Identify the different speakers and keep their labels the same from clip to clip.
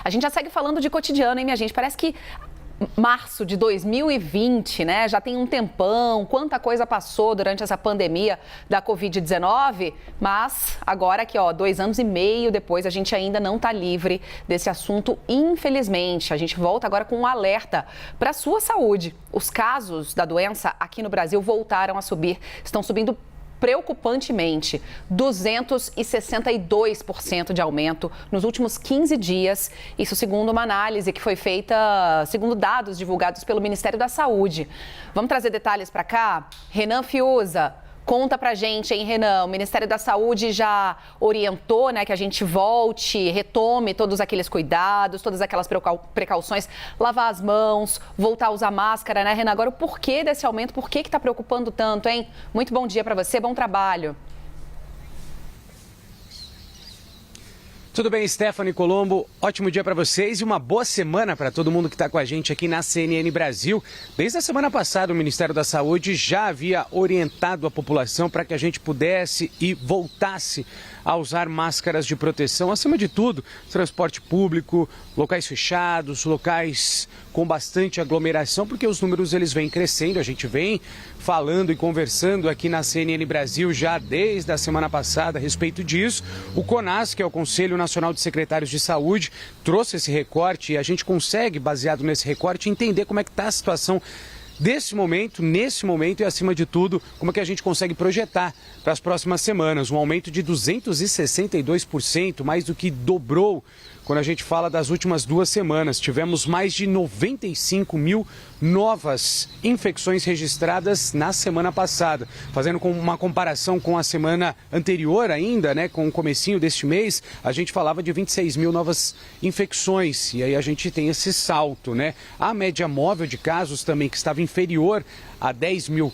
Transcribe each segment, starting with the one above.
Speaker 1: A gente já segue falando de cotidiano, hein, minha gente? Parece que março de 2020, né? Já tem um tempão, quanta coisa passou durante essa pandemia da Covid-19, mas agora aqui, 2 anos e meio depois, a gente ainda não está livre desse assunto, infelizmente. A gente volta agora com um alerta para a sua saúde. Os casos da doença aqui no Brasil voltaram a subir, estão subindo preocupantemente, 262% de aumento nos últimos 15 dias, isso segundo uma análise que foi feita, segundo dados divulgados pelo Ministério da Saúde. Vamos trazer detalhes para cá? Renan Fiuza, conta pra gente, hein, Renan? O Ministério da Saúde já orientou, né, que a gente volte, retome todos aqueles cuidados, todas aquelas precauções, lavar as mãos, voltar a usar máscara, né, Renan? Agora, o porquê desse aumento? Por que tá preocupando tanto, hein? Muito bom dia para você, bom trabalho.
Speaker 2: Tudo bem, Stephanie Colombo? Ótimo dia para vocês e uma boa semana para todo mundo que está com a gente aqui na CNN Brasil. Desde a semana passada, o Ministério da Saúde já havia orientado a população para que a gente pudesse e voltasse a usar máscaras de proteção. Acima de tudo, transporte público, locais fechados, locais com bastante aglomeração, porque os números eles vêm crescendo. A gente vem falando e conversando aqui na CNN Brasil já desde a semana passada a respeito disso. O CONAS, que é o Conselho Nacional de Secretários de Saúde, trouxe esse recorte e a gente consegue, baseado nesse recorte, entender como é que está a situação nesse momento e, acima de tudo, como é que a gente consegue projetar para as próximas semanas. Um aumento de 262%, mais do que dobrou quando a gente fala das últimas 2 semanas. Tivemos mais de 95 mil novas infecções registradas na semana passada. Fazendo uma comparação com a semana anterior ainda, né, com o comecinho deste mês, a gente falava de 26 mil novas infecções. E aí a gente tem esse salto, né? A média móvel de casos também, que estava inferior a 10 mil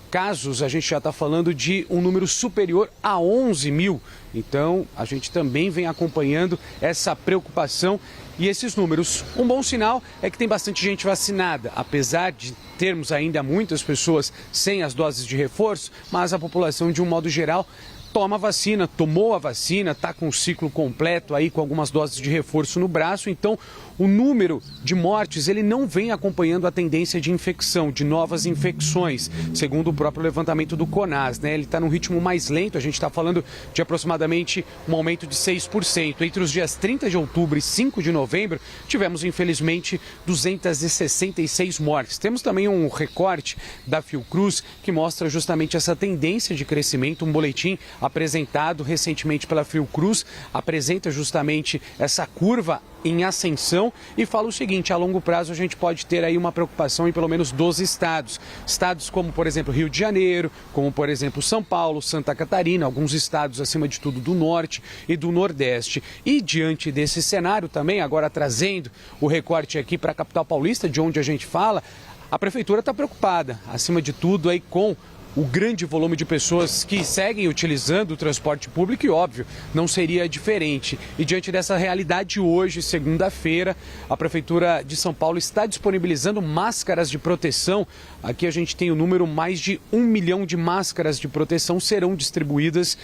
Speaker 2: casos, a gente já está falando de um número superior a 11 mil. Então, a gente também vem acompanhando essa preocupação e esses números. Um bom sinal é que tem bastante gente vacinada, apesar de termos ainda muitas pessoas sem as doses de reforço, mas a população, de um modo geral, toma a vacina, tomou a vacina, está com o ciclo completo aí, com algumas doses de reforço no braço. Então, o número de mortes, ele não vem acompanhando a tendência de infecção, de novas infecções, segundo o próprio levantamento do CONAS, né? Ele está num ritmo mais lento, a gente está falando de aproximadamente um aumento de 6%. Entre os dias 30 de outubro e 5 de novembro, tivemos, infelizmente, 266 mortes. Temos também um recorte da Fiocruz que mostra justamente essa tendência de crescimento, um boletim apresentado recentemente pela Fiocruz, apresenta justamente essa curva em ascensão e fala o seguinte: a longo prazo a gente pode ter aí uma preocupação em pelo menos 12 estados. Estados como, por exemplo, Rio de Janeiro, como, por exemplo, São Paulo, Santa Catarina, alguns estados, acima de tudo, do Norte e do Nordeste. E diante desse cenário também, agora trazendo o recorte aqui para a capital paulista, de onde a gente fala, a prefeitura está preocupada, acima de tudo, aí com o grande volume de pessoas que seguem utilizando o transporte público e, óbvio, não seria diferente. E diante dessa realidade, hoje, segunda-feira, a Prefeitura de São Paulo está disponibilizando máscaras de proteção. Aqui a gente tem o número, mais de 1 milhão de máscaras de proteção serão distribuídas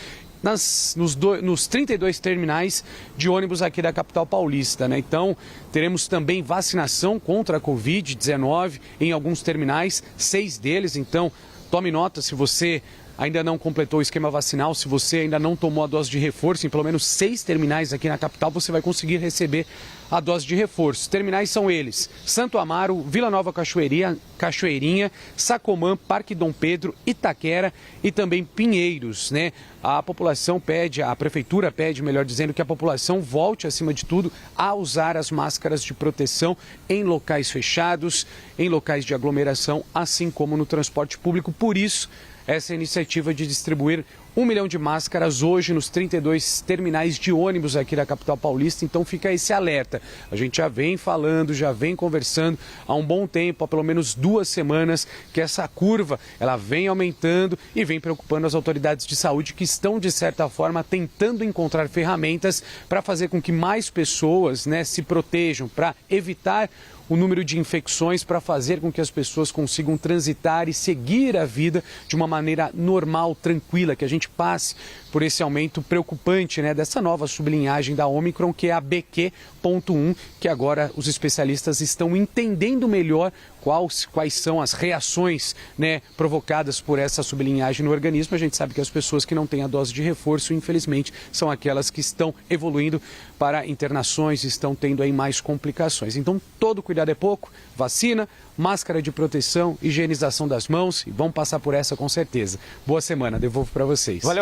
Speaker 2: nos 32 terminais de ônibus aqui da capital paulista, né? Então, teremos também vacinação contra a Covid-19 em alguns terminais, 6 deles. Então, tome nota, se você ainda não completou o esquema vacinal, se você ainda não tomou a dose de reforço, em pelo menos 6 terminais aqui na capital, você vai conseguir receber a dose de reforço. Terminais são eles: Santo Amaro, Vila Nova Cachoeirinha, Sacomã, Parque Dom Pedro, Itaquera e também Pinheiros, né? A população pede, a prefeitura pede, melhor dizendo, que a população volte, acima de tudo, a usar as máscaras de proteção em locais fechados, em locais de aglomeração, assim como no transporte público. Por isso, essa iniciativa de distribuir 1 milhão de máscaras hoje nos 32 terminais de ônibus aqui da capital paulista. Então fica esse alerta. A gente já vem falando, já vem conversando há um bom tempo, há pelo menos 2 semanas, que essa curva ela vem aumentando e vem preocupando as autoridades de saúde, que estão, de certa forma, tentando encontrar ferramentas para fazer com que mais pessoas, né, se protejam, para evitar o número de infecções, para fazer com que as pessoas consigam transitar e seguir a vida de uma maneira normal, tranquila, que a gente gente passe por esse aumento preocupante, né, dessa nova sublinhagem da Omicron, que é a BQ.1, que agora os especialistas estão entendendo melhor quais são as reações, né, provocadas por essa sublinhagem no organismo. A gente sabe que as pessoas que não têm a dose de reforço, infelizmente, são aquelas que estão evoluindo para internações, estão tendo aí mais complicações. Então, todo cuidado é pouco, vacina, máscara de proteção, higienização das mãos, e vão passar por essa com certeza. Boa semana, devolvo para vocês.
Speaker 3: Valeu.